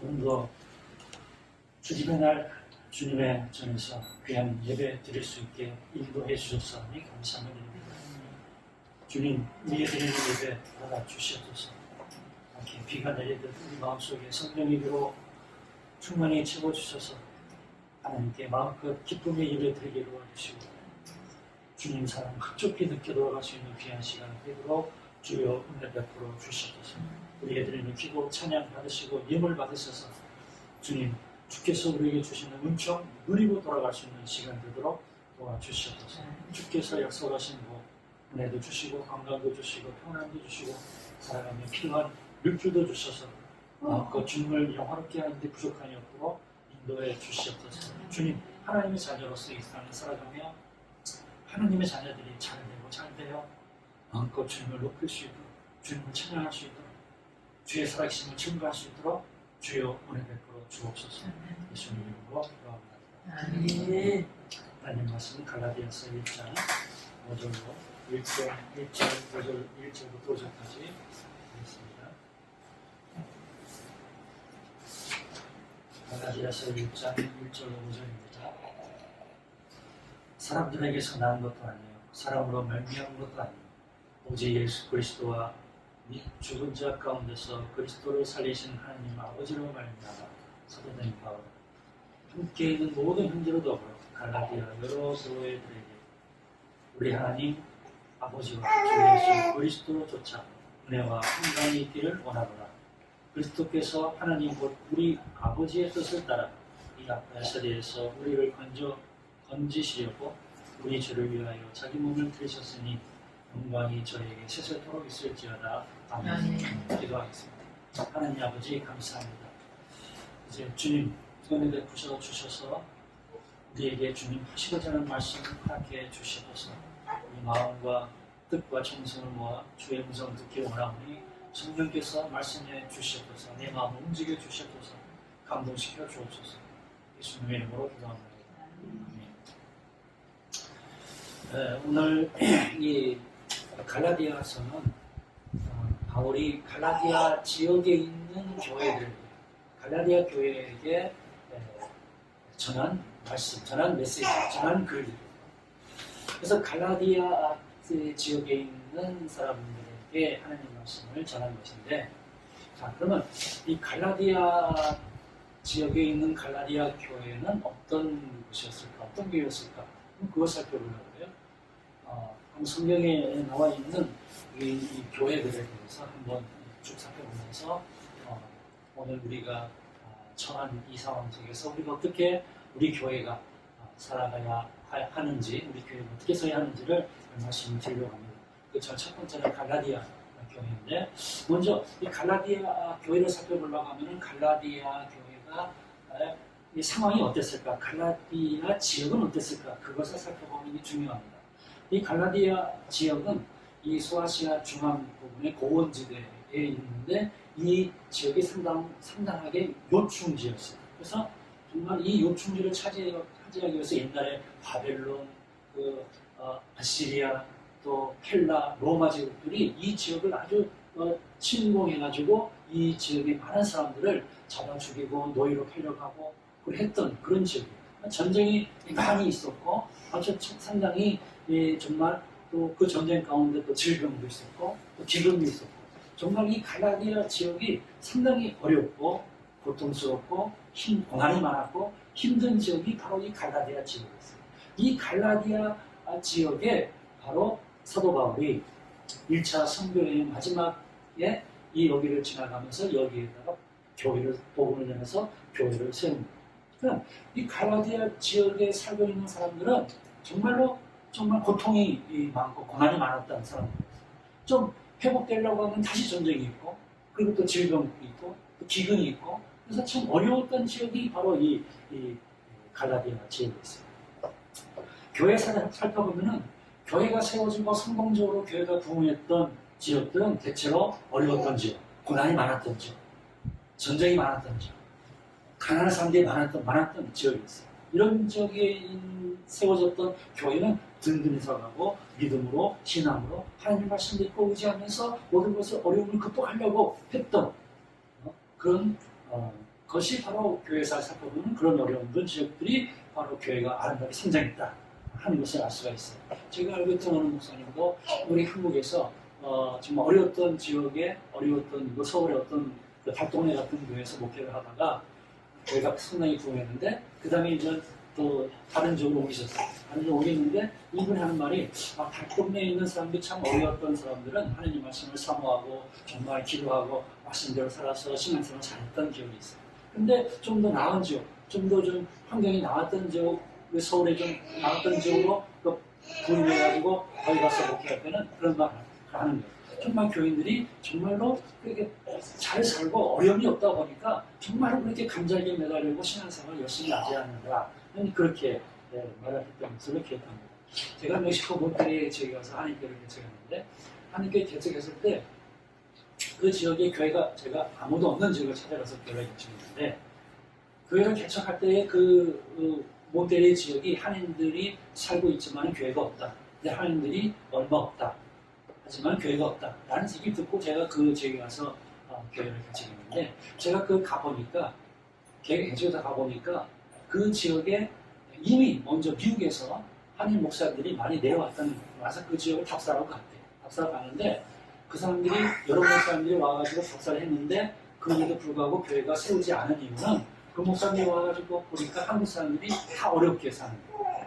오늘도 주님의 날 주님의 전에서 귀한 예배 드릴 수 있게 인도해 주셔서 감사합니다. 주님, 우리의 드리는 예배 받아 주시옵소서. 이렇게 비가 내리듯 우리 마음속에 성령의 비로 충만히 채워주셔서 하나님께 마음껏 기쁨의 예배 드리게 도와주시고 주님 사랑 흡족히 느껴 돌아갈 수 있는 귀한 시간 되도록 주여 은혜 베풀어 주시옵소서. 우리에게 드리는 기도 찬양 받으시고 예물 받으셔서 주님 주께서 우리에게 주시는 은총 누리고 돌아갈 수 있는 시간 되도록 도와주시옵소서. 주께서 약속하신 복 은혜도 주시고 건강도 주시고 평안도 주시고 살아가며 필요한 물질도 주셔서 마음껏 주님을 영화롭게 하는데 부족함이 없도록 인도해 주시옵소서. 주님 하나님의 자녀로서 이 세상을 살아가며 하나님의 자녀들이 잘되고 잘되어 마음껏 주님을 높일 수 있도록 주님을 찬양할 수 있도록 주의 살아계심을 증거할 수 있도록 주여 은혜 베풀어 주옵소서. 예수님 이름으로 기도합니다. 하나님 말씀 갈라디아서 1장 5절로 1절 5절 1절부터 5절까지 있습니다. 갈라디아서 1장 1절로 5절입니다. 사람들에게서 난 것도 아니요 사람으로 말미암은 것도 아니요 오직 예수 그리스도와 및 죽은 자 가운데서 그리스도를 살리신 하나님 아버지로 말미암아 사도된 바울 함께 있는 모든 형제로 더불어 갈라디아 여러 교회들에게 우리 하나님 아버지와 주 예수 그리스도로 쫓아 은혜와 평강이 있기를 원하노라. 그리스도께서 하나님 곧 우리 아버지의 뜻을 따라 이 악한 세대에서 우리를 건지시려고 우리 죄를 위하여 자기 몸을 드리셨으니 영광이 저에게 세세토록 있을지어다. 아멘. 기도하겠습니다. 하나님 아버지 감사합니다. 이제 주님 은혜 베푸셔 주셔서 우리에게 주님 하시고자 하는 말씀을 허락해 주시옵소서. 우리 마음과 뜻과 정성을 모아 주의 음성을 듣기 원하오니 성령께서 말씀해 주시옵소서. 내 마음을 움직여 주시옵소서. 감동시켜 주옵소서. 예수님의 이름으로 기도합니다. 아멘. 오늘 이 갈라디아서는 바울이 갈라디아 지역에 있는 교회들, 갈라디아 교회에게 전한 말씀, 전한 메시지, 전한 글들. 그래서 갈라디아 지역에 있는 사람들에게 하나님 말씀을 전한 것인데, 자 그러면 이 갈라디아 지역에 있는 갈라디아 교회는 어떤 곳이었을까, 어떤 교회였을까? 그걸 살펴보려고요. 성경에 나와 있는 이 교회들에 대해서 한번 쭉 살펴보면서 오늘 우리가 처한 이 상황 속에서 우리가 어떻게 우리 교회가 살아가야 하는지, 우리 교회가 어떻게 서야 하는지를 말씀을 드리려고 합니다. 첫 번째는 갈라디아 교회인데, 먼저 이 갈라디아 교회를 살펴보려고 하면 갈라디아 교회가 이 상황이 어땠을까, 갈라디아 지역은 어땠을까, 그것을 살펴보는 게 중요합니다. 이 갈라디아 지역은 이 소아시아 중앙 부분의 고원지대에 있는데 이 지역이 상당하게 요충지였어요. 그래서 정말 이 요충지를 차지하기 위해서 옛날에 바벨론, 아시리아, 또 헬라, 로마 제국들이 이 지역을 아주 침공해가지고 이 지역의 많은 사람들을 잡아 죽이고 노예로 팔려가고 했던 그런 지역이에요. 전쟁이 많이 있었고 아주 상당히 정말 또 그 전쟁 가운데 또 질병도 있었고 또 기근도 있었고 정말 이 갈라디아 지역이 상당히 어렵고 고통스럽고 고난이 많았고 힘든 지역이 바로 이 갈라디아 지역이었어요. 이 갈라디아 지역에 바로 사도 바울이 1차 선교의 마지막에 이 여기를 지나가면서 여기에다가 교회를 복음을 내면서 교회를 세웁니다. 그러니까 이 갈라디아 지역에 살고 있는 사람들은 정말 고통이 많고 고난이 많았다는 사람들이에요. 좀 회복되려고 하면 다시 전쟁이 있고 그리고 또 질병이 있고 또 기근이 있고 그래서 참 어려웠던 지역이 바로 이 갈라디아 지역이 있어요. 교회 살펴보면은 교회가 세워지고 성공적으로 교회가 부흥했던 지역들은 대체로 어려웠던 지역, 고난이 많았던 지역, 전쟁이 많았던 지역, 가난한 사람들이 많았던 지역이 있어요. 이런 지역에 세워졌던 교회는 든든히 서가고 믿음으로 신앙으로 하나님 말씀 듣고 의지하면서 모든 것을 어려움을 극복하려고 했던 그런 그것이 바로 교회사를 살펴보는 그런 어려운 지역들이 바로 교회가 아름답게 성장했다 하는 것을 알 수가 있어요. 제가 알고 있던 어느 목사님도 우리 한국에서 정말 어려웠던 지역에 어려웠던 서울의 어떤 그 달동네 같은 교회에서 목회를 하다가 교회가 상당히 부흥했는데 그 다음에 이제 또 다른 지역으로 옮기셨어요. 다른 지역으로 옮겼는데 이분이 하는 말이 달동네에 있는 사람들이 참 어려웠던 사람들은 하나님 말씀을 사모하고 정말 기도하고 말씀대로 살아서 신앙생활을 잘했던 기억이 있어요. 근데 좀 더 나은 지역, 좀 더 좀 환경이 나았던 지역, 서울에 좀 나았던 지역으로 부임해가지고 거기 가서 목회할 때는 그런 말을 하는 거예요. 정말 교인들이 정말로 그렇게 잘 살고 어려움이 없다 보니까 정말로 그렇게 간절하게 매달리고 신앙생활을 열심히 하지 않는다. 그렇게 말했던 것을 기억합니다. 제가 멕시코 몬테리에 지역에 가서 한인교회를 개척했는데 한인교회 개척했을 때 그 지역에 교회가 제가 아무도 없는 지역을 찾아가서 교회를 개척했는데 교회를 개척할 때의 그 몬테리에 지역이 한인들이 살고 있지만 교회가 없다. 근데 한인들이 얼마 없다. 하지만 교회가 없다. 라는 얘기 듣고 제가 그 지역에 가서 교회를 개척했는데 제가 가보니까 교회 개척에 가보니까 그 지역에 이미 먼저 미국에서 한인 목사들이 많이 내려왔다는 거예요. 와서 그 지역을 답사하고 갔대요. 답사하고 갔는데 그 사람들이 여러 목사님들이 와가지고 답사를 했는데 그에도 불구하고 교회가 세우지 않은 이유는 그 목사님이 와가지고 보니까 한국 사람들이 다 어렵게 사는 거예요.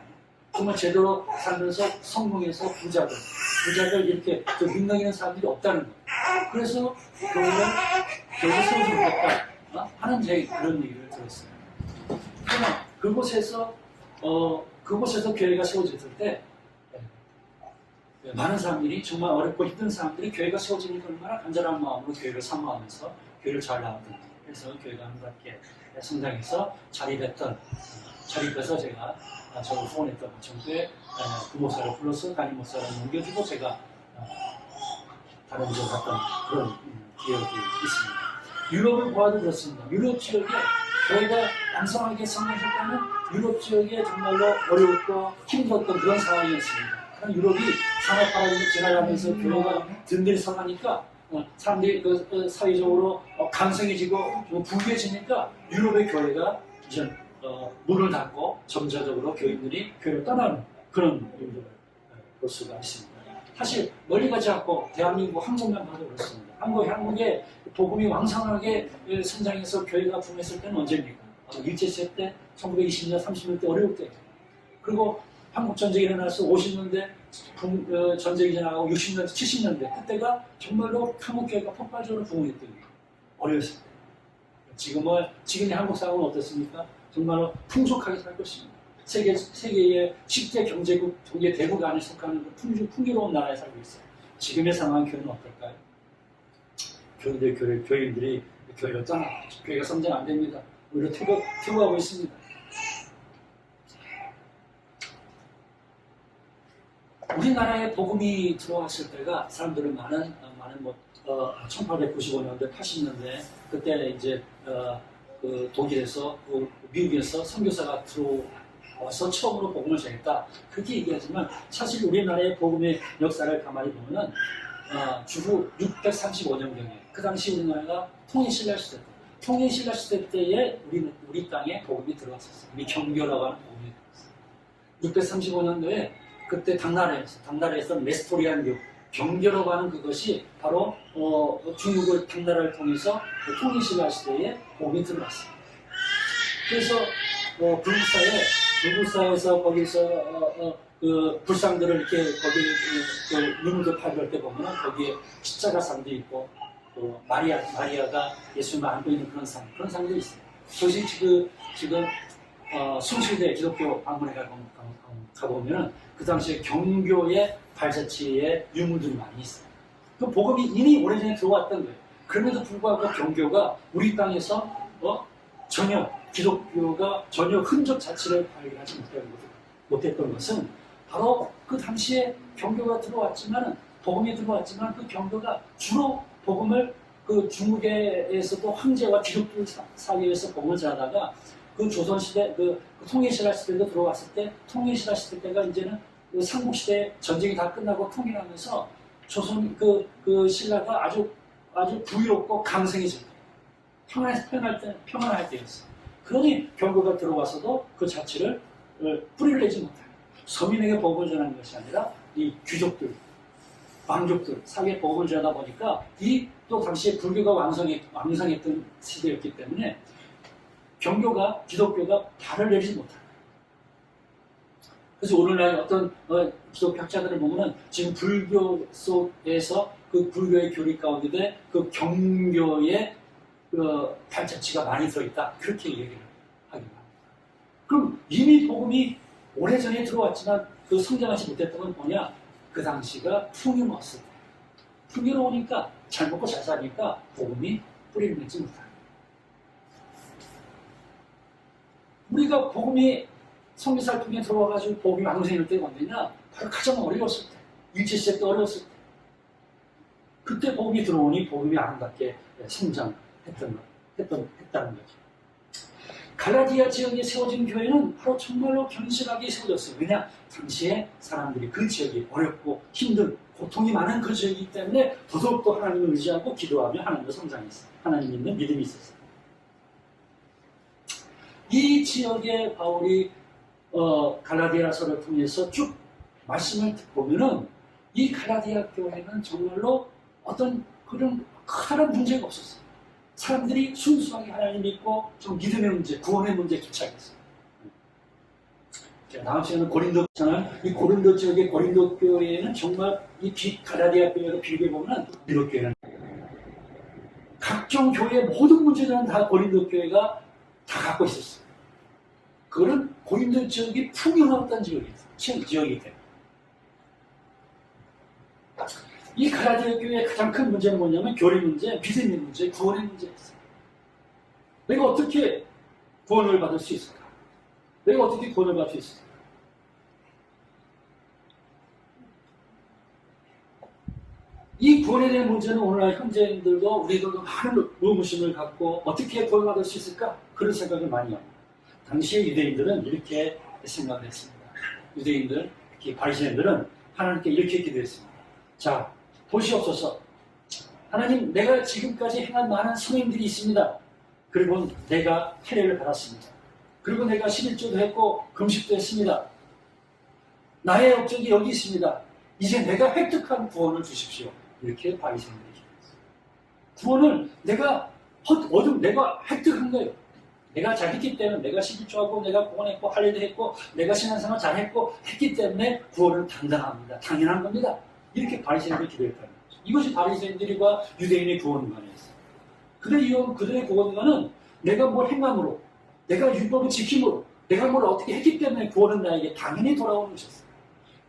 정말 제대로 살면서 성공해서 부자들 이렇게 능력 있는 사람들이 없다는 거예요. 그래서 교회를 세우지 못했다 하는 그런 얘기를 들었어요. 그러나 그곳에서 교회가 세워졌을 때 많은 사람들이 정말 어렵고 힘든 사람들이 교회가 세워지니까 얼마나 간절한 마음으로 교회를 사모하면서 교회를 잘 나왔던 그래서 교회가 아름답게 성장해서 자립해서 제가 저 후원했던 청교회 그 목사를 불러서 담임 목사를 넘겨주고 제가 다른 지역 갔던 그런 기억이 있습니다. 유럽을 보아도 그렇습니다. 유럽 지역에 교회가 양성하게 성장할 때는 유럽 지역에 정말로 어려웠고 힘들었던 그런 상황이었습니다. 유럽이 산업화를 지나가면서 교회가 든든히 성하니까 사람들이 사회적으로 강성해지고 부유해지니까 유럽의 교회가 이제 문을 닫고 점차적으로 교인들이 교회를 떠나는 그런 일들을 볼 수가 있습니다. 사실 멀리 가지 않고 대한민국 한국만 봐도 그렇습니다. 한국의 복음이 왕성하게 성장해서 교회가 부흥했을 때는 언제입니까? 일제시대 때, 1920년, 30년 때 어려울 때. 그리고 한국 전쟁이 일어나서 50년대 전쟁이 지나가고 60년대, 70년대 그때가 정말로 한국교회가 폭발적으로 부흥했던 거예요. 어려웠을 때. 지금의 한국 상황은 어떻습니까? 정말로 풍족하게 살 것입니다. 세계의 10대 경제국 대국 안에 속하는 풍요로운 나라에 살고 있어요. 지금의 상황 교회는 어떨까요? 교인들이 교회를 떠나 교회가 성장 안 됩니다. 오히려 퇴보하고 있습니다. 우리나라에 복음이 들어왔을 때가 사람들은 많은 1895년대, 80년대 그때 이제 독일에서 미국에서 선교사가 들어와서 처음으로 복음을 전했다 그렇게 얘기하지만 사실 우리나라의 복음의 역사를 가만히 보면은 주후 635년경에 그 당시 우리나라가 통일신라 시대 때에 우리 땅에 복음이 들어왔었어요. 우리 경교라고 하는 복음이 들어왔어요. 635년도에 그때 당나라에서 네스토리안교 경교라고 하는 그것이 바로 중국을 당나라를 통해서 통일신라 시대에 복음이 들어왔어요. 그래서 불국사에서 거기서 그 불상들을 이렇게 거기 유물들 파괴할 때 보면 거기에 십자가상도 있고 또 마리아가 예수님을 안고 있는 그런 상도 있어요. 그것이 지금 숭실대 기독교 방문에 가보면 그 당시에 경교의 발자취의 유물들이 많이 있어요. 그 복음이 이미 오래전에 들어왔던 거예요. 그럼에도 불구하고 경교가 우리 땅에서 기독교가 전혀 흔적 자체를 발견하지 못했던 것은 바로 그 당시에 경교가 들어왔지만 복음이 들어왔지만 그 경교가 주로 복음을 그 중국에서도 황제와 귀족들 사이에서 복음을 전하다가 그 조선시대 그 통일신라 시대도 들어왔을 때 통일신라 시대 때가 이제는 그 삼국시대 전쟁이 다 끝나고 통일하면서 조선 그 신라가 아주 부유롭고 강성해졌다. 평안할 때였어. 그러니 경고가 들어와서도 그 자체를 뿌리를 내지 못하고 서민에게 복음을 전하는 것이 아니라 이 귀족들, 왕족들, 사회에 복음을 전하다 보니까 이 또 당시에 불교가 왕성했던 시대였기 때문에 경교가, 기독교가 발을 내리지 못합니다. 그래서 오늘날 어떤 기독교 학자들을 보면은 지금 불교 속에서 그 불교의 교리 가운데 그 경교의 발자취가 많이 들어있다. 그렇게 얘기를 하긴 합니다. 그럼 이미 복음이 오래전에 들어왔지만 그 성장하지 못했던 건 뭐냐? 그 당시가 풍요로웠을 때. 풍요로우니까 잘 먹고 잘 사니까 복음이 뿌리를 내지 못합니다. 우리가 복음이 성교사를 통해 들어와가지고 복음이 왕성할 때가 언제냐? 바로 가장 어려웠을 때. 일제시대 때 어려웠을 때. 그때 복음이 들어오니 복음이 아름답게 성장했다는 거죠. 갈라디아 지역에 세워진 교회는 바로 정말로 견실하게 세워졌어요. 왜냐? 당시에 사람들이 그 지역이 어렵고 힘든 고통이 많은 그 지역이기 때문에 더더욱더 하나님을 의지하고 기도하며 하나님을 성장했어요. 하나님 믿는 믿음이 있었어요. 이 지역에 바울이 갈라디아서를 통해서 쭉 말씀을 보면은 이 갈라디아 교회는 정말로 어떤 그런 큰 문제가 없었어요. 사람들이 순수하게 하나님 믿고 좀 믿음의 문제, 구원의 문제에 집착했어요. 다음 시간은 고린도 있잖아요. 이 고린도 지역의 고린도 교회는 정말 이 갈라디아 교회로 비교해보면 고린도 교회는 각종 교회의 모든 문제들은 다 고린도 교회가 다 갖고 있었어요. 그거는 고린도 지역이 풍요로웠던 지역이기 때문에. 이 갈라디아 교회의 가장 큰 문제는 뭐냐면 교리 문제, 믿음의 문제, 구원의 문제였어요. 내가 어떻게 구원을 받을 수 있을까? 내가 어떻게 구원을 받을 수 있을까? 이 구원에 대한 문제는 오늘날 현재인들도 우리들도 많은 의무심을 갖고 어떻게 구원을 받을 수 있을까? 그런 생각을 많이 합니다. 당시의 유대인들은 이렇게 생각을 했습니다. 유대인들, 특히 바리새인들은 하나님께 이렇게 기도했습니다. 자, 보시옵소서. 하나님, 내가 지금까지 행한 많은 선행들이 있습니다. 그리고 내가 할례를 받았습니다. 그리고 내가 11조도 했고 금식도 했습니다. 나의 업적이 여기 있습니다. 이제 내가 획득한 구원을 주십시오. 이렇게 바리새인들이 기도했어요. 구원을 내가 획득한 거예요. 내가 잘했기 때문에 내가 11조하고 내가 구원했고 할례도 했고 내가 신앙생활 잘했고 했기 때문에 구원은 당당합니다. 당연한 겁니다. 이렇게 바리새인들이 기도했다는 거죠. 이것이 바리새인들과 유대인의 구원관이었어요. 그들의 구원관은 내가 뭘 행함으로, 내가 율법을 지킴으로, 내가 뭘 어떻게 했기 때문에 구원은 나에게 당연히 돌아오는 것이었어요.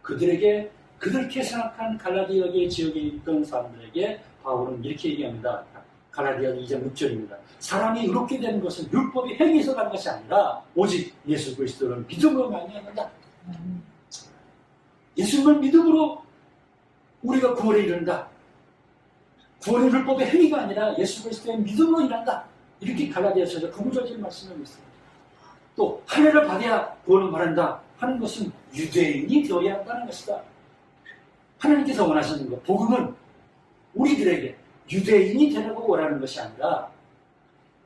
그들께 생각한 갈라디아 지역에 있던 사람들에게 바울은 이렇게 얘기합니다. 갈라디아 2장 6절입니다. 사람이 의롭게 되는 것은 율법이 행위에서 가는 것이 아니라 오직 예수 그리스도를 믿음으로 말미암는다. 예수님을 믿음으로 우리가 구원에 이른다. 구원의 율법의 행위가 아니라 예수 그리스도의 믿음으로 일한다. 이렇게 갈라디아서에서 구구절절 말씀하고 있습니다. 또 할례를 받아야 구원을 받는다 하는 것은 유대인이 되어야 한다는 것이다. 하나님께서 원하시는 것, 복음은 우리들에게 유대인이 되라고 원하는 것이 아니라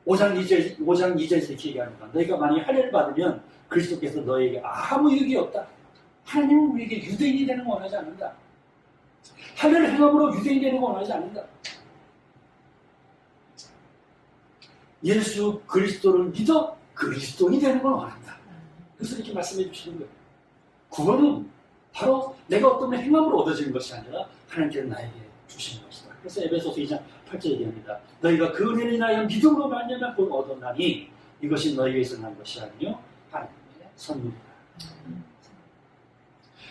5장 2절에서 이렇게 얘기합니다. 너희가 만약 할례를 받으면 그리스도께서 너에게 아무 유익이 없다. 하나님은 우리에게 유대인이 되는 걸 원하지 않는다. 할례를 행함으로 유대인이 되는 걸 원하지 않는다. 예수 그리스도를 믿어 그리스도인이 되는 걸 원한다. 그래서 이렇게 말씀해 주시는 거예요. 구원은 바로 내가 어떤 행함으로 얻어지는 것이 아니라 하나님께서 나에게 주시는 것이다. 그래서 에베소서 2장 8절 얘기합니다. 너희가 그 은혜를 인하여 믿음으로 말미암아 곧 얻었나니 이것이 너희에게서 난 것이 아니요 하나님의 선물이다.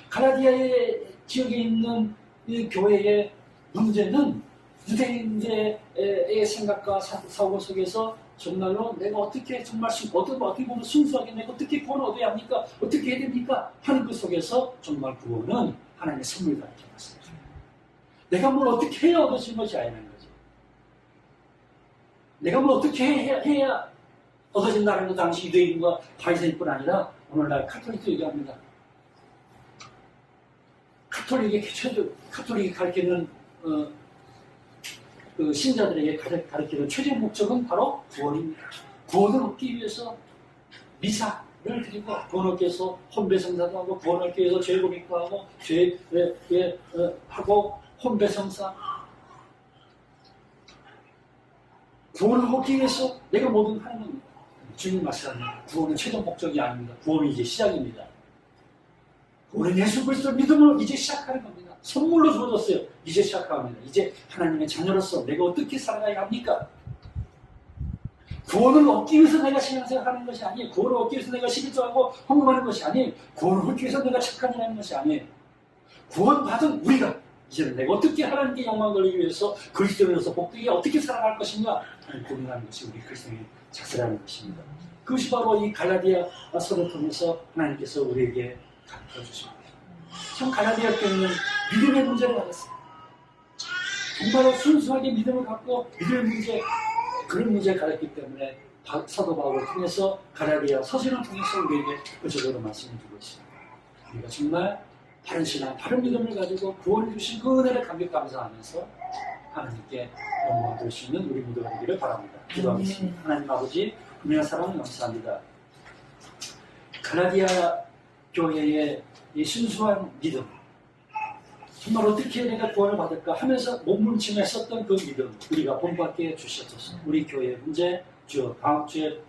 갈라디아의 지역에 있는 이 교회의 문제는 유대인들의 생각과 사고 속에서 정말로 내가 어떻게 정말 어떻게 보면 순수하게 내가 어떻게 구원을 얻어야 합니까? 어떻게 해야 됩니까? 하는 그 속에서 정말 구원은 하나님의 선물이다 이렇게 말씀하십니다. 내가 뭘 어떻게 해야 얻어진 것이 아니라는 거죠. 내가 뭘 어떻게 해야 얻어진다는 것 당시 유대인과 바리새인뿐 아니라 오늘날 카톨릭도 얘기합니다. 카톨릭이 가르치는 그 신자들에게 가르치는 최종 목적은 바로 구원입니다. 구원을 얻기 위해서 미사를 드리고, 구원을 얻기 위해서 혼배성사도 하고, 구원을 얻기 위해서 죄고백도 하고, 하고, 혼배성사. 구원을 얻기 위해서 내가 뭐든 하는 겁니다. 주님 말씀합니다. 구원은 최종 목적이 아닙니다. 구원은 이제 시작입니다. 구원은 예수 그리스도 믿음으로 이제 시작하는 겁니다. 선물로 주어졌어요. 이제 시작합니다. 이제 하나님의 자녀로서 내가 어떻게 살아가야 합니까? 구원을 얻기 위해서 내가 신앙생활하는 것이 아니에요. 구원을 얻기 위해서 내가 11조하고 헌금하는 것이 아니에요. 구원을 얻기 위해서 내가 착한 일 하는 것이 아니에요. 구원받은 우리가 이제는 내가 어떻게 하나님께 영광 돌리기 위해서 그리스도인으로서 복되게 어떻게 살아갈 것인가 하는 고민하는 것이 우리 그리스도인의 작사라는 것입니다. 그것이 바로 이 갈라디아 서를 통해서 하나님께서 우리에게 가르쳐 주십니다. 참 갈라디아 교회는 믿음의 문제를 가졌어요. 정말로 순수하게 믿음을 갖고 믿음의 문제, 그런 문제를 가졌기 때문에 사도 바울을 통해서 갈라디아 서신을 통해서 우리에게 구체적으로 말씀을 주고 있습니다. 우리가 정말 바른 신앙, 바른 믿음을 가지고 구원해 주신 그 은혜를 감사하면서 하나님께 영광 돌릴 수 있는 우리 모두가 되기를 바랍니다. 기도하겠습니다. 하나님 아버지, 은혜와 사랑을 감사합니다. 갈라디아 교회의 이 순수한 믿음, 정말 어떻게 내가 구원을 받을까 하면서 몸부림치면서 그 믿음 우리가 본받게 주셨소서. 우리 교회의 문제, 주여 다음 주에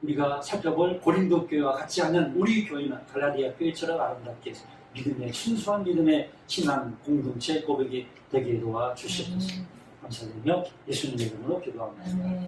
우리가 살펴볼 고린도 교회와 같지 않은 우리 교회는 갈라디아 교회처럼 아름답게 믿음의 순수한 믿음의 신앙 공동체 고백이 되게 도와 주시옵소서. 감사드리며 예수님의 이름으로 기도합니다.